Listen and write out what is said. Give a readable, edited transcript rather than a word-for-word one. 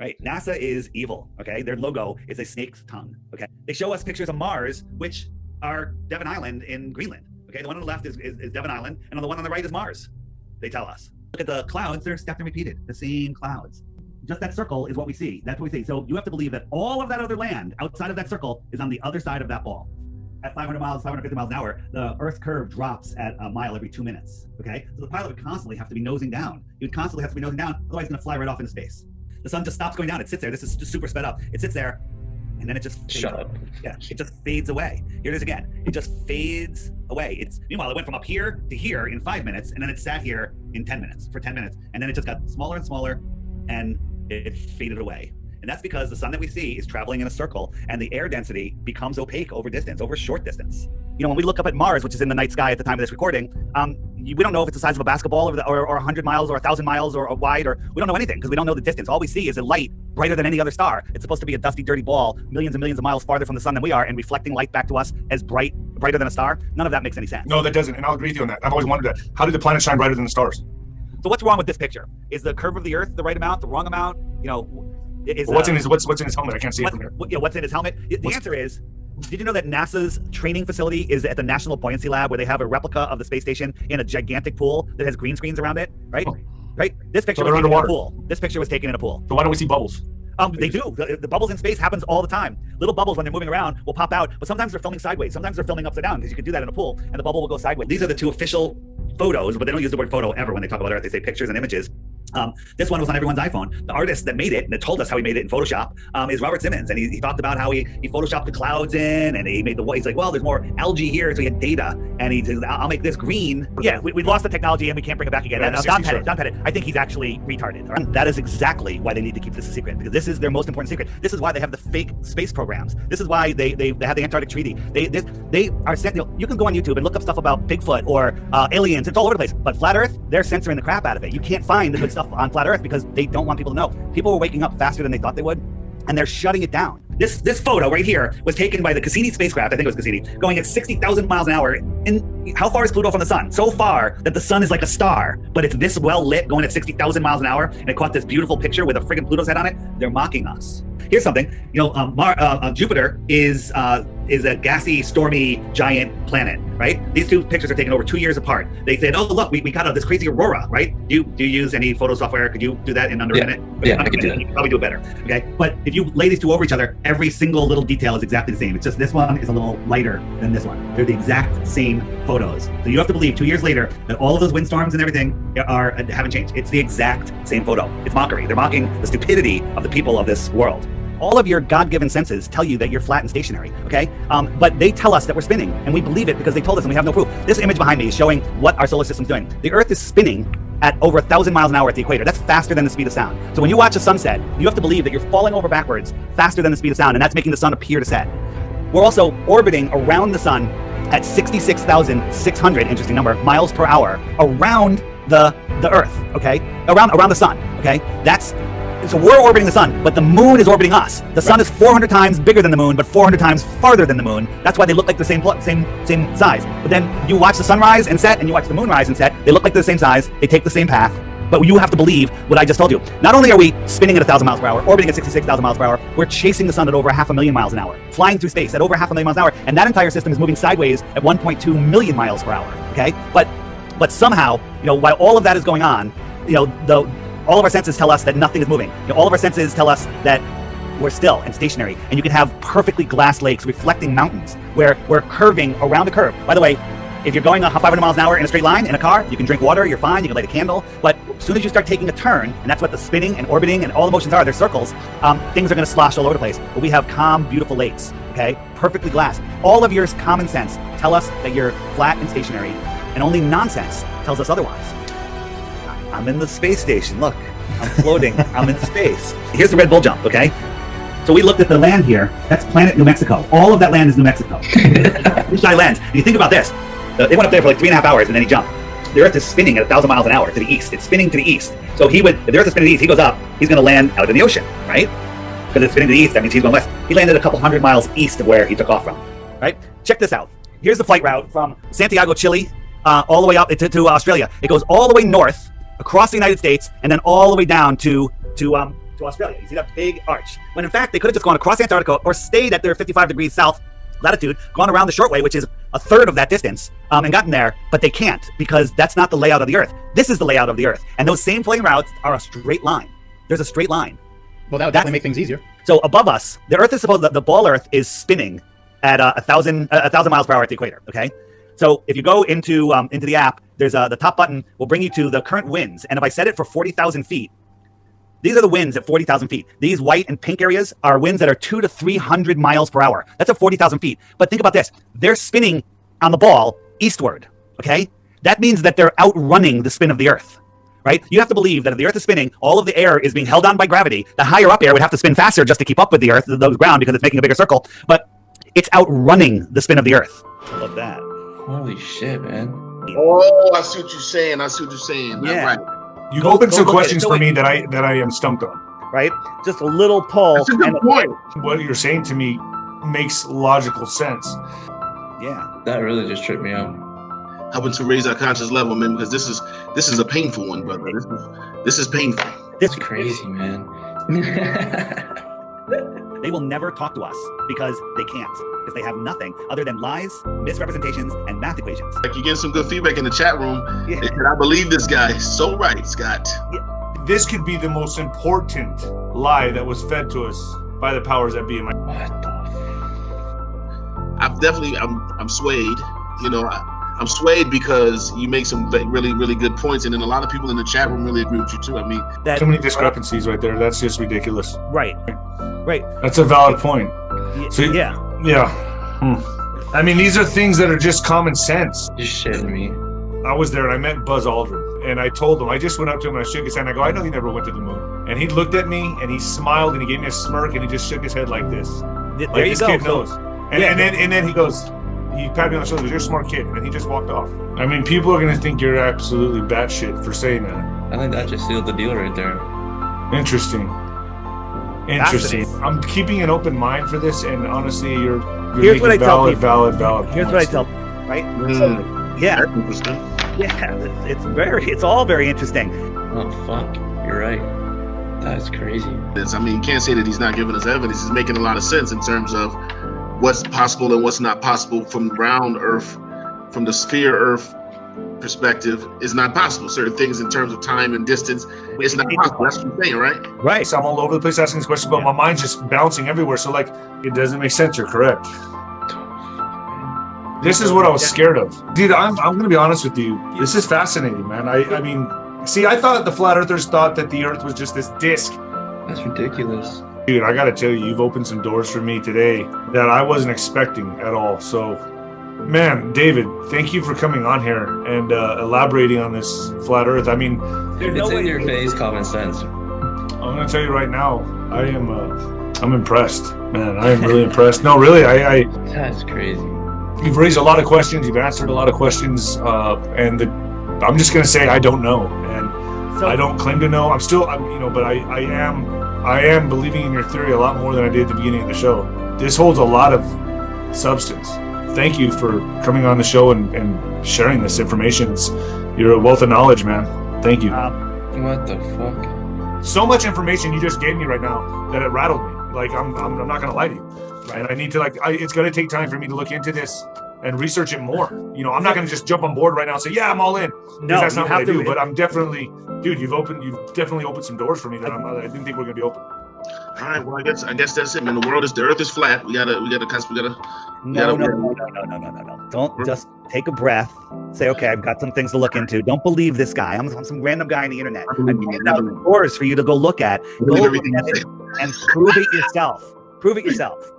right? NASA is evil, okay? Their logo is a snake's tongue, okay? They show us pictures of Mars, which are Devon Island in Greenland, okay? The one on the left is Devon Island, and on the one on the right is Mars, they tell us. Look at the clouds, they're stepped and repeated, the same clouds. Just that circle is what we see, that's what we see. So you have to believe that all of that other land outside of that circle is on the other side of that ball. At 500 miles, 550 miles an hour, the Earth curve drops at a mile every 2 minutes, okay? So the pilot would constantly have to be nosing down. He would constantly have to be nosing down, otherwise he's gonna fly right off into space. The sun just stops going down, it sits there, this is just super sped up. It sits there, and then it just fades. Shut up. Yeah, it just fades away. Here it is again. It just fades away. Meanwhile, it went from up here to here in 5 minutes, and then it sat here in 10 minutes, for 10 minutes. And then it just got smaller and smaller, and it faded away. And that's because the sun that we see is traveling in a circle, and the air density becomes opaque over distance, over short distance. You know, when we look up at Mars, which is in the night sky at the time of this recording, we don't know if it's the size of a basketball or 100 miles or 1,000 miles or wide, or we don't know anything because we don't know the distance. All we see is a light brighter than any other star. It's supposed to be a dusty, dirty ball, millions and millions of miles farther from the sun than we are, and reflecting light back to us as brighter than a star. None of that makes any sense. No, that doesn't, and I'll agree with you on that. I've always wondered that. How did the planet shine brighter than the stars? So what's wrong with this picture? Is the curve of the Earth the right amount, the wrong amount? You know, what's in his helmet? I can't see it from here. What's in his helmet? The answer is, did you know that NASA's training facility is at the National Buoyancy Lab, where they have a replica of the space station in a gigantic pool that has green screens around it, right? Oh. Right? This picture was taken in a pool. This picture was taken in a pool. So why don't we see bubbles? They do. The bubbles in space happens all the time. Little bubbles, when they're moving around, will pop out, but sometimes they're filming sideways. Sometimes they're filming upside down, because you could do that in a pool, and the bubble will go sideways. These are the two official photos, but they don't use the word photo ever when they talk about Earth. They say pictures and images. This one was on everyone's iPhone. The artist that made it, and that told us how he made it in Photoshop, is Robert Simmons. And he talked about how he photoshopped the clouds in, and he made he's like, well, there's more algae here, so he had data. And he says, I'll make this green. Yeah, we lost the technology and we can't bring it back again. Yeah, Don Pettit, I think he's actually retarded. That is exactly why they need to keep this a secret, because this is their most important secret. This is why they have the fake space programs. This is why they have the Antarctic Treaty. They are sent, you can go on YouTube and look up stuff about Bigfoot or aliens. It's all over the place. But Flat Earth, they're censoring the crap out of it. You can't find the good stuff on Flat Earth because they don't want people to know. People were waking up faster than they thought they would, and they're shutting it down. This photo right here was taken by the Cassini spacecraft, I think it was Cassini, going at 60,000 miles an hour. And how far is Pluto from the sun? So far that the sun is like a star, but it's this well lit, going at 60,000 miles an hour, and it caught this beautiful picture with a friggin' Pluto's head on it. They're mocking us. Here's something, Jupiter is a gassy, stormy, giant planet, right? These two pictures are taken over 2 years apart. They said, oh, look, we got this crazy aurora, right? Do you use any photo software? Could you do that in under a minute? Yeah, I can do that. You can probably do it better, okay? But if you lay these two over each other, every single little detail is exactly the same. It's just this one is a little lighter than this one. They're the exact same photos. So you have to believe 2 years later that all of those windstorms and everything haven't changed. It's the exact same photo. It's mockery. They're mocking the stupidity of the people of this world. All of your God-given senses tell you that you're flat and stationary, okay? But they tell us that we're spinning, and we believe it because they told us and we have no proof. This image behind me is showing what our solar system's doing. The Earth is spinning at over 1,000 miles an hour at the equator. That's faster than the speed of sound. So when you watch a sunset, you have to believe that you're falling over backwards faster than the speed of sound, and that's making the sun appear to set. We're also orbiting around the sun at 66,600, interesting number, miles per hour around the Earth, okay? Around the sun, okay? So we're orbiting the sun, but the moon is orbiting us. The sun is 400 times bigger than the moon, but 400 times farther than the moon. That's why they look like the same size. But then you watch the sun rise and set, and you watch the moon rise and set. They look like they're the same size. They take the same path. But you have to believe what I just told you. Not only are we spinning at 1,000 miles per hour, orbiting at 66,000 miles per hour, we're chasing the sun at over 500,000 miles an hour, flying through space at over 500,000 miles an hour, and that entire system is moving sideways at 1.2 million miles per hour. Okay, but somehow, while all of that is going on, all of our senses tell us that nothing is moving. All of our senses tell us that we're still and stationary, and you can have perfectly glass lakes reflecting mountains where we're curving around a curve. By the way, if you're going 500 miles an hour in a straight line in a car, you can drink water, you're fine, you can light a candle. But as soon as you start taking a turn, and that's what the spinning and orbiting and all the motions are, they're circles, things are going to slosh all over the place. But we have calm, beautiful lakes, okay? Perfectly glass. All of your common sense tell us that you're flat and stationary, and only nonsense tells us otherwise. I'm in the space station. Look, I'm floating. I'm in space. Here's the Red Bull jump, okay? So we looked at the land here. That's planet New Mexico. All of that land is New Mexico. Fisheye lands. And you think about this. They went up there for like 3.5 hours and then he jumped. The Earth is spinning at 1,000 miles an hour to the east. It's spinning to the east. So if the Earth is spinning to the east, he goes up, he's going to land out in the ocean, right? Because it's spinning to the east, that means he's going west. He landed a couple hundred miles east of where he took off from, right? Check this out. Here's the flight route from Santiago, Chile, all the way up to Australia. It goes all the way north, across the United States, and then all the way down to to Australia. You see that big arch. When in fact, they could have just gone across Antarctica or stayed at their 55 degrees south latitude, gone around the short way, which is a third of that distance, and gotten there, but they can't because that's not the layout of the Earth. This is the layout of the Earth. And those same floating routes are a straight line. There's a straight line. Well, that would definitely make things easier. So above us, the Earth is supposed, the ball Earth is spinning at 1,000 miles per hour at the equator, okay? So if you go into the app, there's the top button will bring you to the current winds. And if I set it for 40,000 feet, these are the winds at 40,000 feet. These white and pink areas are winds that are 200 to 300 miles per hour. That's at 40,000 feet. But think about this. They're spinning on the ball eastward, okay? That means that they're outrunning the spin of the Earth, right? You have to believe that if the Earth is spinning, all of the air is being held on by gravity. The higher up air would have to spin faster just to keep up with the Earth, the ground, because it's making a bigger circle. But it's outrunning the spin of the Earth. I love that. Holy shit, man. Oh, I see what you're saying. I see what you're saying. Yeah. Right. You've opened some look at it. questions So for wait. me that I am stumped on. Right? Just a little pull. That's a good point. What you're saying to me makes logical sense. Yeah. That really just tripped me out. Helping to raise our conscious level, man, because this is a painful one, brother. This is painful. It's crazy, man. They will never talk to us because they can't. Because they have nothing other than lies, misrepresentations, and math equations. Like, you're getting some good feedback in the chat room. Yeah. They said, I believe this guy. So right, Scott. This could be the most important lie that was fed to us by the powers that be. What the I'm swayed. You know, I'm swayed because you make some really, really good points, and then a lot of people in the chat room really agree with you too. I mean, Too many discrepancies right there. That's just ridiculous. Right. Right. That's a valid point. So, Yeah. Yeah. I mean, these are things that are just common sense. You're shitting me. I was there and I met Buzz Aldrin, and I told him, I just went up to him and I shook his hand. I go, I know you never went to the moon. And he looked at me and he smiled and he gave me a smirk and he just shook his head like this. There Like, you this go. kid So- knows. And then he goes, he patted me on the shoulder, you're a smart kid, and he just walked off. I mean, people are gonna think you're absolutely batshit for saying that. I think that just sealed the deal right there. Interesting. I'm keeping an open mind for this, and honestly, you're Here's what making I tell people. valid Here's what I points. tell them, right? So, yeah. that's interesting. Yeah. It's all very interesting. Oh, fuck. You're right. That's crazy. I mean, you can't say that he's not giving us evidence. He's making a lot of sense in terms of what's possible and what's not possible from round Earth, from the sphere Earth perspective is not possible. Certain things in terms of time and distance, it's not possible. That's what you're saying, right? Right. So I'm all over the place asking this question, but my mind's just bouncing everywhere. So like, it doesn't make sense. You're correct. This is what I was scared of. Dude, I'm gonna be honest with you. This is fascinating, man. I mean, see, I thought the flat earthers thought that the Earth was just this disc. That's ridiculous. Dude, I gotta tell you, you've opened some doors for me today that I wasn't expecting at all. So, man, David, thank you for coming on here and elaborating on this flat Earth. I mean, It's in your face common sense. I'm gonna tell you right now, I'm impressed, man. I am really impressed. No, really, That's crazy. you've raised a lot of questions. You've answered a lot of questions, and I'm just gonna say I don't know, and So, I don't claim to know. But I am believing in your theory a lot more than I did at the beginning of the show. This holds a lot of substance. Thank you for coming on the show and sharing this information. You're a wealth of knowledge, man. Thank you. What the fuck? So much information you just gave me right now that it rattled me. Like, I'm not gonna lie to you. And I need to it's gonna take time for me to look into this and research it more. You know, I'm not gonna just jump on board right now and say, yeah, I'm all in. no, That's not you what I have to. do. But I'm definitely, dude, you've definitely opened some doors for me that I didn't think were gonna be open. All right. Well, I guess that's it, man. The Earth is flat. We gotta. No. Don't just take a breath. Say, okay, I've got some things to look into. Don't believe this guy. I'm some random guy on the internet. I'm giving out doors for you to go look at. Go look at it and prove it yourself. Prove it yourself.